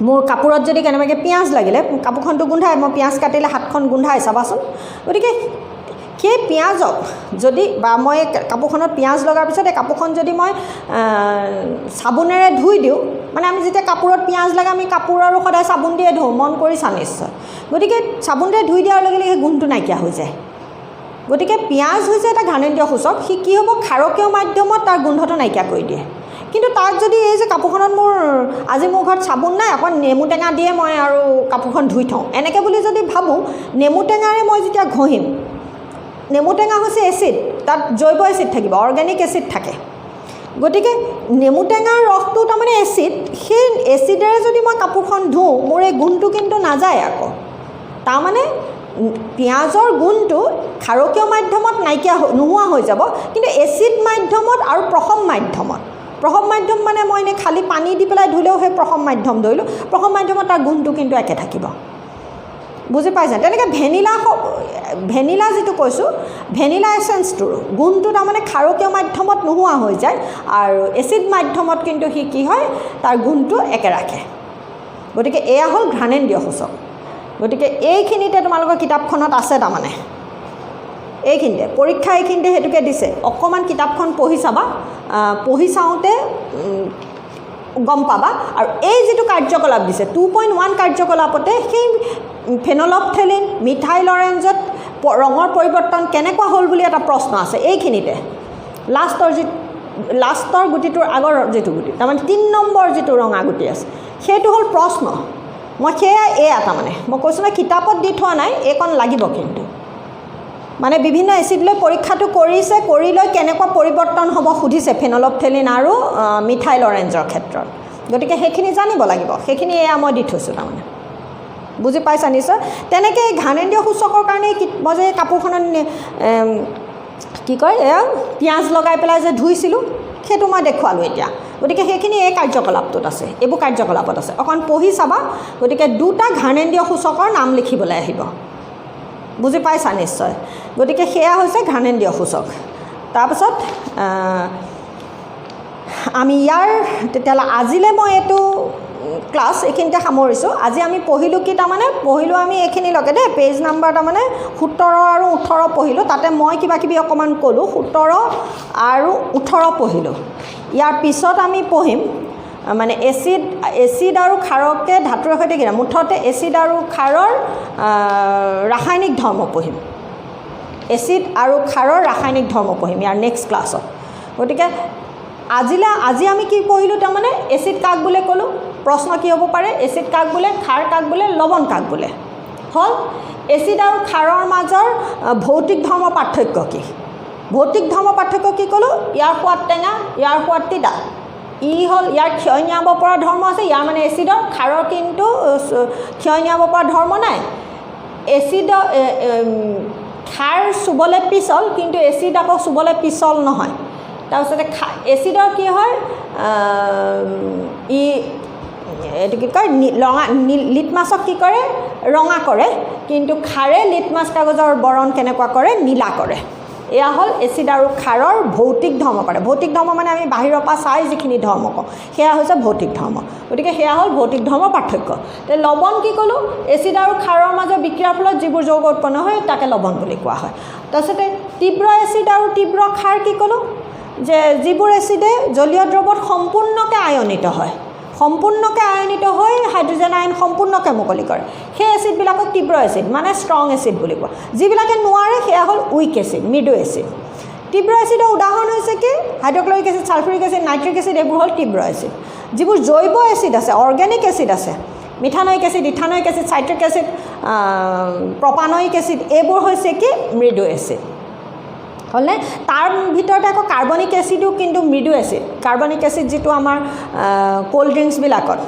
মোৰ কাপোৰত যদি কেনেবাকৈ পিঁয়াজ লাগিলে, কাপোৰখনটো গোন্ধাই, মই পিঁয়াজ কাটিলে হাতখন গোন্ধাই চাবাচোন। গতিকে সেই পিঁয়াজক যদি, বা মই কাপোৰখনত পিঁয়াজ লগাৰ পিছত এই কাপোৰখন যদি মই চাবোনেৰে ধুই দিওঁ, মানে আমি যেতিয়া কাপোৰত পিঁয়াজ লাগে আমি কাপোৰ আৰু সদায় চাবোন দিয়ে ধুওঁ, মন কৰিছা নিশ্চয়। গতিকে চাবোনেৰে ধুই দিয়াৰ লগে লগে সেই গোন্ধটো নাইকিয়া হৈ যায়। গতিকে পিঁয়াজ হৈছে এটা ঘ্ৰাণেন্দ্ৰীয় সূচক, সি কি হ'ব, ক্ষাৰকীয় মাধ্যমত তাৰ গোন্ধটো নাইকিয়া কৰি দিয়ে। কিন্তু তাক যদি এই যে কাপোৰখনত আজি মোৰ ঘৰত চাবোন নাই, অকণ নেমু টেঙা দিয়ে মই আৰু কাপোৰখন ধুই থওঁ, এনেকৈ বুলি যদি ভাবোঁ, নেমু টেঙাৰে মই যেতিয়া ঘঁহিম, নেমু টেঙা হৈছে এচিড, তাত জৈৱ এচিড থাকিব, অৰ্গেনিক এচিড থাকে। গতিকে নেমু টেঙাৰ ৰসটো তাৰমানে এচিড, সেই এচিডেৰে যদি মই কাপোৰখন ধুওঁ, মোৰ এই গুণটো কিন্তু নাযায় আকৌ। তাৰমানে পিঁয়াজৰ গুণটো ক্ষাৰকীয় মাধ্যমত নোহোৱা হৈ যাব, কিন্তু এচিড মাধ্যমত আৰু প্ৰসম মাধ্যম মানে মই এনেই খালী পানী দি পেলাই ধুলেও সেই প্ৰসম মাধ্যম ধৰিলোঁ, প্ৰসম মাধ্যমত তাৰ গুণটো কিন্তু একে থাকিব। বুজি পাইছা? তেনেকৈ ভেনিলা যিটো কৈছোঁ, ভেনিলা এচেঞ্চটোৰ গুণটো তাৰমানে ক্ষাৰকীয় মাধ্যমত নোহোৱা হৈ যায়, আৰু এচিড মাধ্যমত কিন্তু সি কি হয়, তাৰ গুণটো একে ৰাখে। গতিকে এয়া হ'ল ঘ্ৰাণেন্দ্ৰীয় সূচক। গতিকে এইখিনিতে তোমালোকৰ কিতাপখনত আছে, তাৰমানে এইখিনিতে পৰীক্ষা এইখিনিতে সেইটোকে দিছে। অকণমান কিতাপখন পঢ়ি চাবা, পঢ়ি চাওঁতে গম পাবা। আৰু এই যিটো কাৰ্যকলাপ দিছে 2.1 কাৰ্যকলাপতে সেই ফেনলফথেলিন মিথাইল অৰেঞ্জত ৰঙৰ পৰিৱৰ্তন কেনেকুৱা হ'ল বুলি এটা প্ৰশ্ন আছে। এইখিনিতে লাষ্টৰ গুটিটোৰ আগৰ যিটো গুটি, তাৰমানে 3 নম্বৰ যিটো ৰঙা গুটি আছে, সেইটো হ'ল প্ৰশ্ন। মই এয়া তাৰমানে মই কৈছোঁ নহয়, কিতাপত দি থোৱা নাই, এইকণ লাগিব। কিন্তু মানে বিভিন্ন এচিড লৈ পৰীক্ষাটো কৰিছে, কৰি লৈ কেনেকুৱা পৰিৱৰ্তন হ'ব সুধিছে ফেনলফথেলিন আৰু মিথাইল অৰেঞ্জৰ ক্ষেত্ৰত। গতিকে সেইখিনি জানিব লাগিব, সেইখিনি এয়া মই দি থৈছোঁ তাৰমানে। বুজি পাইছা নিশ্চয়? তেনেকৈ ঘ্ৰাণেন্দ্ৰীয় সূচকৰ কাৰণে মই যে কাপোৰখনত কি কয়, এয়া পিঁয়াজ লগাই পেলাই যে ধুইছিলোঁ, সেইটো মই দেখুৱালোঁ এতিয়া। গতিকে সেইখিনি এই কাৰ্যকলাপটোত আছে, এইবোৰ কাৰ্যকলাপত আছে। অকণ পঢ়ি চাবা। গতিকে 2টা ঘ্ৰাণেন্দ্ৰীয় সূচকৰ নাম লিখিবলৈ আহিব। বুজি পাইছা নিশ্চয়? গতিকে সেয়া হৈছে ঘ্ৰাণেন্দ্ৰীয় সূচক। তাৰপিছত আমি তেতিয়াহ'লে আজিলৈ মই এইটো ক্লাছ এইখিনিতে সামৰিছোঁ। আজি আমি পঢ়িলোঁ কি, তাৰমানে পঢ়িলোঁ আমি এইখিনিলৈকে দেই, পেজ নাম্বাৰ তাৰমানে 17 আৰু 18 পঢ়িলোঁ। তাতে মই কিবাকিবি অকণমান ক'লোঁ, 17 আৰু 18 পঢ়িলোঁ। ইয়াৰ পিছত আমি পঢ়িম মানে এচিড আৰু ক্ষাৰকে ধাতুৰ সৈতে কিনা, মুঠতে এচিড আৰু ক্ষাৰৰ ৰাসায়নিক ধৰ্ম পঢ়িম। এচিড আৰু ক্ষাৰৰ ৰাসায়নিক ধৰ্ম পঢ়িম ইয়াৰ নেক্সট ক্লাছত। গতিকে আজি আমি কি পঢ়িলোঁ, তাৰমানে এচিড কাক বোলে ক'লোঁ, প্ৰশ্ন কি হ'ব পাৰে, এচিড কাক বোলে, ক্ষাৰ কাক বোলে, লৱণ কাক বোলে। হ'ল এচিড আৰু ক্ষাৰৰ মাজৰ ভৌতিক ধৰ্ম পাৰ্থক্য কি? ভৌতিক ধৰ্ম পাৰ্থক্য কি ক'লোঁ, ইয়াৰ সোৱাদ টেঙা, ইয়াৰ সোৱাদ তিতা। হ'ল ইয়াৰ ক্ষয় নিয়াব পৰা ধৰ্ম আছে, ইয়াৰ মানে এচিডৰ। ক্ষাৰৰ কিন্তু ক্ষয় নিয়াব পৰা ধৰ্ম নাই। ক্ষাৰ চুবলৈ পিছল, কিন্তু এচিড আকৌ চুবলৈ পিছল নহয়। তাৰপিছতে এচিডৰ কি হয়, ই এইটো কি কয় ৰঙা লিটমাছক কি কৰে ৰঙা কৰে কিন্তু খাৰে লিটমাছ কাগজৰ বৰণ কেনেকুৱা কৰে নীলা কৰে এয়া হ'ল এচিড আৰু খাৰৰ ভৌতিক ধৰ্ম কৰে ভৌতিক ধৰ্ম মানে আমি বাহিৰৰ পৰা চাই যিখিনি ধৰ্ম কওঁ সেয়া হৈছে ভৌতিক ধৰ্ম গতিকে সেয়া হ'ল ভৌতিক ধৰ্মৰ পাৰ্থক্য তে লৱণ কি ক'লোঁ এচিড আৰু খাৰৰ মাজৰ বিক্ৰিয়াৰ ফলত যিবোৰ যৌগ উৎপন্ন হয় তাকে লৱণ বুলি কোৱা হয় তাৰপিছতে তীব্ৰ এচিড আৰু তীব্ৰ খাৰ কি ক'লোঁ যে যিবোৰ এচিডে জলীয় দ্ৰৱত সম্পূৰ্ণকৈ আয়নিত হয় সম্পূৰ্ণকৈ আয়নিত হৈ হাইড্ৰজেন আয়ন সম্পূৰ্ণকৈ মুকলি কৰে সেই এচিডবিলাকক তীব্ৰ এচিড মানে ষ্ট্ৰং এচিড বুলি কোৱা যিবিলাকে নোৱাৰে সেয়া হ'ল উইক এচিড মৃদু এচিড তীব্ৰ এচিডৰ উদাহৰণ হৈছে কি hydrochloric acid sulphuric acid nitric acid এইবোৰ হ'ল তীব্ৰ এচিড যিবোৰ জৈৱ এচিড আছে অৰ্গেনিক এচিড আছে methanoic acid ethanoic acid citric acid propanoic acid এইবোৰ হৈছে কি মৃদু এচিড হ'লনে তাৰ ভিতৰতে আকৌ কাৰ্বনিক এচিডো কিন্তু মৃদু এচিড কাৰ্বনিক এচিড যিটো আমাৰ কোল্ড ড্ৰিংকছবিলাকত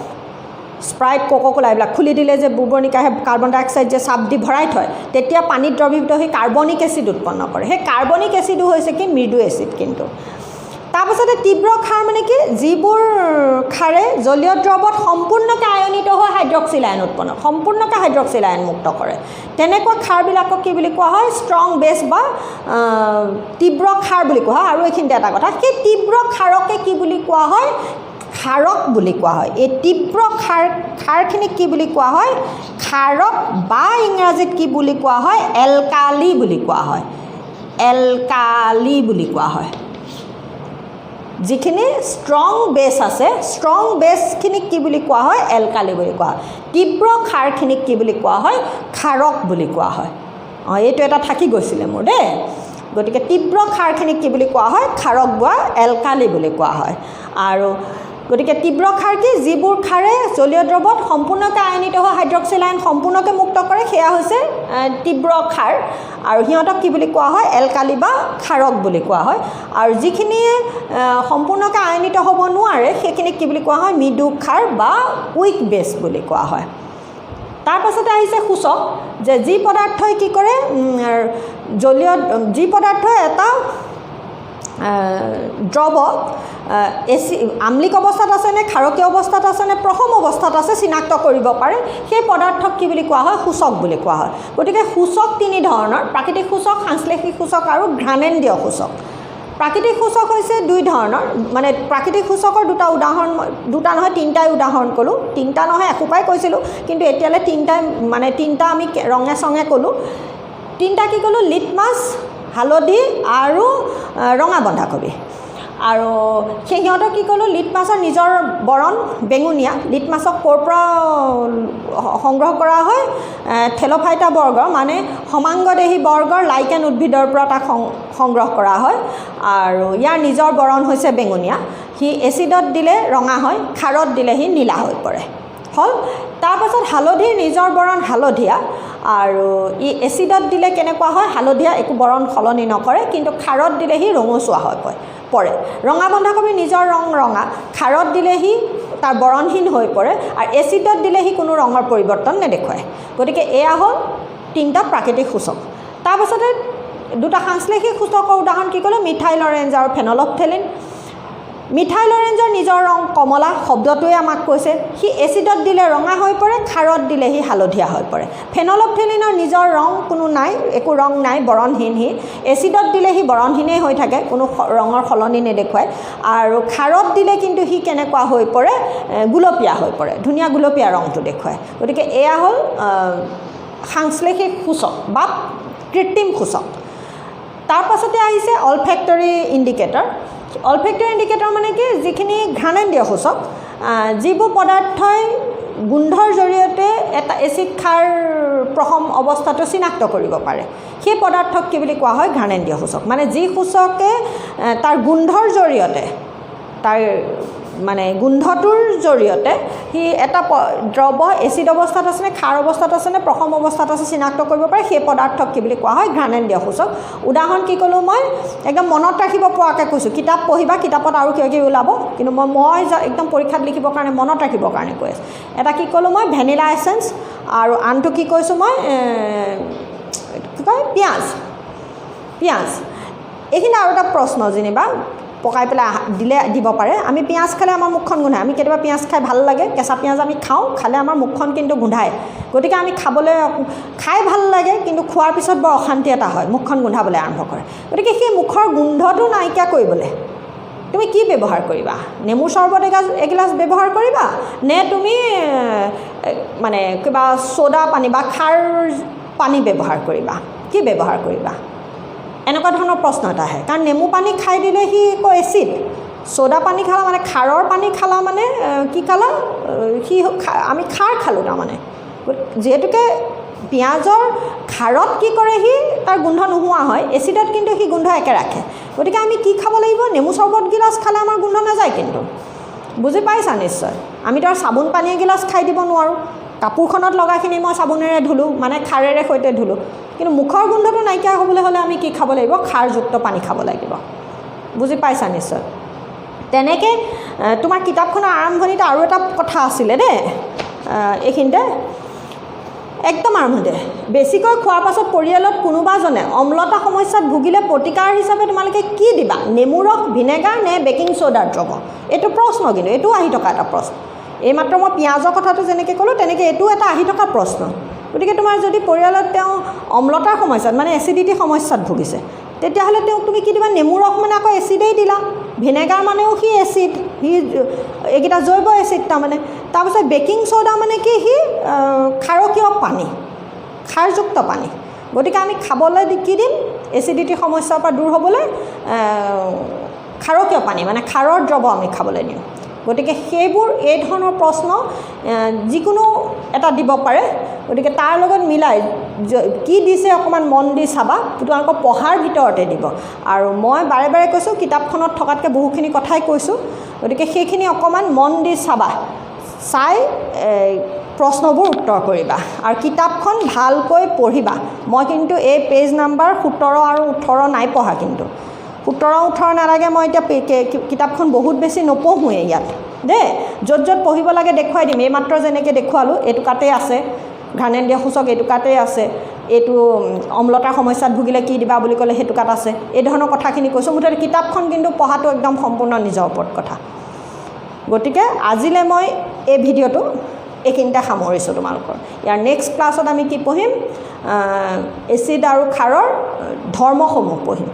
স্প্ৰাইট কোকোকোলা এইবিলাক খুলি দিলে যে বুৰ্বনিক আহে কাৰ্বন ডাই অক্সাইড যে চাপ দি ভৰাই থয় তেতিয়া পানীত দ্ৰৱীভূত হৈ কাৰ্বনিক এচিড উৎপন্ন কৰে সেই কাৰ্বনিক এচিডো হৈছে কি মৃদু এচিড কিন্তু তাৰপাছতে তীব্ৰ খাৰ মানে কি যিবোৰ খাৰে জলীয় দ্ৰৱত সম্পূৰ্ণকৈ আয়নিত হৈ হাইড্ৰক্সিল আয়ন উৎপন্ন সম্পূৰ্ণকৈ হাইড্ৰক্সিল আয়ন মুক্ত কৰে তেনেকুৱা খাৰবিলাকক কি বুলি কোৱা হয় ষ্ট্ৰং বেছ বা তীব্ৰ খাৰ বুলি কোৱা হয় আৰু এইখিনিতে এটা কথা সেই তীব্ৰ খাৰকে কি বুলি কোৱা হয় খাৰক বুলি কোৱা হয় এই তীব্ৰ খাৰখিনিক কি বুলি কোৱা হয় খাৰক বা ইংৰাজীত কি বুলি কোৱা হয় এলকালি বুলি কোৱা হয় এলকালি বুলি কোৱা হয় যিখিনি ষ্ট্ৰং বেছ আছে ষ্ট্ৰং বেছখিনিক কি বুলি কোৱা হয় এলকালি বুলি কোৱা হয় তীব্ৰ খাৰখিনিক কি বুলি কোৱা হয় খাৰক বুলি কোৱা হয় এইটো এটা থাকি গৈছিলে মোৰ দেই গতিকে তীব্ৰ খাৰখিনিক কি বুলি কোৱা হয় খাৰক বা এলকালি বুলি কোৱা হয় আৰু গতিকে তীব্ৰ খাৰ কি যিবোৰ খাৰে জলীয় দ্ৰৱত সম্পূৰ্ণকৈ আয়নিত হৈ হাইড্ৰক্সিল আয়ন সম্পূৰ্ণকৈ মুক্ত কৰে সেয়া হৈছে তীব্ৰ খাৰ আৰু সিহঁতক কি বুলি কোৱা হয় এলকালি বা খাৰক বুলি কোৱা হয় আৰু যিখিনিয়ে সম্পূৰ্ণকৈ আয়নিত হ'ব নোৱাৰে সেইখিনিক কি বুলি কোৱা হয় মৃদু খাৰ বা উইক বেছ বুলি কোৱা হয় তাৰপাছতে আহিছে সূচক যে যি পদাৰ্থই কি কৰে জলীয় যি পদাৰ্থই এটা দ্ৰৱ আম্লিক অৱস্থাত আছে নে ক্ষাৰকীয় অৱস্থাত আছে নে প্ৰথম অৱস্থাত আছে চিনাক্ত কৰিব পাৰে সেই পদাৰ্থক কি বুলি কোৱা হয় সূচক বুলি কোৱা হয় গতিকে সূচক তিনি ধৰণৰ প্ৰাকৃতিক সূচক সাংশ্লেষিক সূচক আৰু ঘ্ৰাণেন্দ্ৰীয় সূচক প্ৰাকৃতিক সূচক হৈছে দুই ধৰণৰ মানে প্ৰাকৃতিক সূচকৰ দুটা নহয় তিনিটাই উদাহৰণ ক'লোঁ তিনিটা নহয় এসোপাই কৈছিলোঁ কিন্তু এতিয়ালৈ তিনিটা আমি ৰঙে চঙে ক'লোঁ তিনিটা কি ক'লোঁ লিটমাছ হালধি আৰু ৰঙা বন্ধাকবি আৰু সিহঁতক কি ক'লোঁ লিটমাছৰ নিজৰ বৰণ বেঙুনীয়া লিটমাছক ক'ৰ পৰা সংগ্ৰহ কৰা হয় থেল'ফাইটা বৰ্গৰ মানে সমাংগদেহী বৰ্গৰ লাইকেন উদ্ভিদৰ পৰা তাক সংগ্ৰহ কৰা হয় আৰু ইয়াৰ নিজৰ বৰণ হৈছে বেঙুনীয়া সি এচিডত দিলে ৰঙা হয় খাৰত দিলে সি নীলা হৈ পৰে হ'ল তাৰপাছত হালধিৰ নিজৰ বৰণ হালধীয়া আৰু ই এচিডত দিলে কেনেকুৱা হয় হালধীয়া একো বৰণ সলনি নকৰে কিন্তু খাৰত দিলে সি ৰঙচুৱা হৈ পৰে ৰঙা বন্ধাকবি নিজৰ ৰং ৰঙা খাৰত দিলে সি তাৰ বৰণহীন হৈ পৰে আৰু এচিডত দিলে সি কোনো ৰঙৰ পৰিৱৰ্তন নেদেখুৱায় গতিকে এয়া হ'ল তিনিটা প্ৰাকৃতিক সূচক তাৰপাছতে দুটা সাংশ্লেষিক সূচকৰ উদাহৰণ কি ক'লে মিথাইল অৰেঞ্জ আৰু ফেনলফথেলিন মিথাইল অৰেঞ্জৰ নিজৰ ৰং কমলা শব্দটোৱে আমাক কৈছে সি এচিডত দিলে ৰঙা হৈ পৰে খাৰত দিলে সি হালধীয়া হৈ পৰে ফেনলফথেলিনৰ নিজৰ ৰং কোনো নাই একো ৰং নাই বৰণহীন সি এচিডত দিলে সি বৰণহীনেই হৈ থাকে কোনো ৰঙৰ সলনি নেদেখুৱায় আৰু খাৰত দিলে কিন্তু সি কেনেকুৱা হৈ পৰে গুলপীয়া হৈ পৰে ধুনীয়া গুলপীয়া ৰংটো দেখুৱায় গতিকে এয়া হ'ল সাংশ্লেষিক সূচক বা কৃত্ৰিম সূচক তাৰপাছতে আহিছে অলফেক্টৰী ইণ্ডিকেটৰ অলফেক্টৰী ইণ্ডিকেটৰ মানে কি যিখিনি ঘ্ৰাণেন্দ্ৰীয় সূচক যিবোৰ পদাৰ্থই গোন্ধৰ জৰিয়তে এটা এচিড খাৰ প্ৰথম অৱস্থাটো চিনাক্ত কৰিব পাৰে সেই পদাৰ্থক কি বুলি কোৱা হয় ঘ্ৰাণেন্দ্ৰীয় সূচক মানে যি সূচকে তাৰ গোন্ধৰ জৰিয়তে তাৰ মানে গোন্ধটোৰ জৰিয়তে সি এটা দ্ৰৱ এচিড অৱস্থাত আছে নে খাৰ অৱস্থাত আছে নে প্ৰথম অৱস্থাত আছে চিনাক্ত কৰিব পাৰে সেই পদাৰ্থক কি বুলি কোৱা হয় ঘ্ৰাণেন্দ্ৰীয় সূচক উদাহৰণ কি ক'লোঁ মই একদম মনত ৰাখিব পৰাকৈ কৈছোঁ কিতাপ পঢ়িবা কিতাপত আৰু কিবা কিবি ওলাব কিন্তু মই একদম পৰীক্ষাত লিখিবৰ কাৰণে মনত ৰাখিবৰ কাৰণে কৈ আছোঁ এটা কি ক'লোঁ মই ভেনিলা এচেঞ্চ আৰু আনটো কি কৈছোঁ মই কি কয় পিঁয়াজ এইখিনি আৰু এটা প্ৰশ্ন যেনিবা পকাই পেলাই দিলে দিব পাৰে আমি পিঁয়াজ খালে আমাৰ মুখখন গোন্ধায় আমি কেতিয়াবা পিঁয়াজ খাই ভাল লাগে কেঁচা পিঁয়াজ আমি খাওঁ খালে আমাৰ মুখখন কিন্তু গোন্ধায় গতিকে আমি খাবলৈ খাই ভাল লাগে কিন্তু খোৱাৰ পিছত বৰ অশান্তি এটা হয় মুখখন গোন্ধাবলৈ আৰম্ভ কৰে গতিকে সেই মুখৰ গোন্ধটো নাইকিয়া কৰিবলৈ তুমি কি ব্যৱহাৰ কৰিবা নেমু চৰবত এগিলাচ ব্যৱহাৰ কৰিবা নে তুমি মানে কিবা সোডা পানী বা খাৰ পানী ব্যৱহাৰ কৰিবা কি ব্যৱহাৰ কৰিবা এনেকুৱা ধৰণৰ প্ৰশ্ন এটা আহে কাৰণ নেমু পানী খাই দিলে সি আকৌ এচিড সোডা পানী খালা মানে খাৰৰ পানী খালা মানে কি খালা সি আমি খাৰ খালোঁ তাৰমানে যিহেতুকে পিঁয়াজৰ খাৰত কি কৰে সি তাৰ গোন্ধ নোহোৱা হয় এচিডত কিন্তু সি গোন্ধ একে ৰাখে গতিকে আমি কি খাব লাগিব নেমু চৰবত গিলাচ খালে আমাৰ গোন্ধ নাযায় কিন্তু বুজি পাইছা নিশ্চয় আমিতো আৰু চাবোন পানী এগিলাচ খাই দিব নোৱাৰোঁ কাপোৰখনত লগাখিনি মই চাবোনেৰে ধুলোঁ মানে খাৰেৰে সৈতে ধুলোঁ কিন্তু মুখৰ গোন্ধটো নাইকিয়া হ'বলৈ হ'লে আমি কি খাব লাগিব খাৰযুক্ত পানী খাব লাগিব বুজি পাইছা নিশ্চয় তেনেকৈ তোমাৰ কিতাপখনৰ আৰম্ভণিতে আৰু এটা কথা আছিলে দেই এইখিনিতে একদম আৰম্ভণিতে বেছিকৈ খোৱাৰ পাছত পৰিয়ালত কোনোবাজনে অম্লতা সমস্যাত ভুগিলে প্ৰতিকাৰ হিচাপে তোমালোকে কি দিবা নেমু ৰস ভিনেগাৰ নে বেকিং ছ'ডাৰ দ্ৰৱ এইটো প্ৰশ্ন কিন্তু এইটো আহি থকা এটা প্ৰশ্ন এইমাত্ৰ মই পিঁয়াজৰ কথাটো যেনেকৈ ক'লোঁ তেনেকৈ এইটো এটা আহি থকা প্ৰশ্ন গতিকে তোমাৰ যদি পৰিয়ালত তেওঁ অম্লতাৰ সমস্যাত মানে এচিডিটি সমস্যাত ভুগিছে তেতিয়াহ'লে তেওঁক তুমি কি দিবা নেমু ৰস মানে আকৌ এচিডেই দিলা ভিনেগাৰ মানেও সি এচিড সি এইকেইটা জৈৱ এচিড তাৰমানে তাৰপিছত বেকিং ছ'ডা মানে কি সি ক্ষাৰকীয় পানী ক্ষাৰযুক্ত পানী গতিকে আমি খাবলৈ কি দিম এচিডিটি সমস্যাৰ পৰা দূৰ হ'বলৈ ক্ষাৰকীয় পানী মানে ক্ষাৰৰ দ্ৰৱ আমি খাবলৈ দিম গতিকে সেইবোৰ এই ধৰণৰ প্ৰশ্ন যিকোনো এটা দিব পাৰে গতিকে তাৰ লগত মিলাই কি দিছে অকণমান মন দি চাবা তোমালোকৰ পঢ়াৰ ভিতৰতে দিব আৰু মই বাৰে বাৰে কৈছোঁ কিতাপখনত থকাতকৈ বহুখিনি কথাই কৈছোঁ গতিকে সেইখিনি অকণমান মন দি চাবা চাই প্ৰশ্নবোৰ উত্তৰ কৰিবা আৰু কিতাপখন ভালকৈ পঢ়িবা মই কিন্তু এই পেজ নাম্বাৰ 17 আৰু 18 নাই পঢ়া কিন্তু 17-18 নালাগে মই এতিয়া কিতাপখন বহুত বেছি নপঢ়োঁৱেই ইয়াত দেই য'ত য'ত পঢ়িব লাগে দেখুৱাই দিম এইমাত্ৰ যেনেকৈ দেখুৱালোঁ এইটো কাতেই আছে ঘানেন্দ্ৰীয় সূচক এইটো কাতেই আছে এইটো অম্লতাৰ সমস্যাত ভুগিলে কি দিবা বুলি ক'লে সেইটো কাত আছে এই ধৰণৰ কথাখিনি কৈছোঁ মুঠতে কিতাপখন কিন্তু পঢ়াটো একদম সম্পূৰ্ণ নিজৰ ওপৰত কথা গতিকে আজিলৈ মই এই ভিডিঅ'টো এইখিনিতে সামৰিছোঁ তোমালোকৰ ইয়াৰ নেক্সট ক্লাছত আমি কি পঢ়িম এচিড আৰু ক্ষাৰৰ ধৰ্মসমূহ পঢ়িম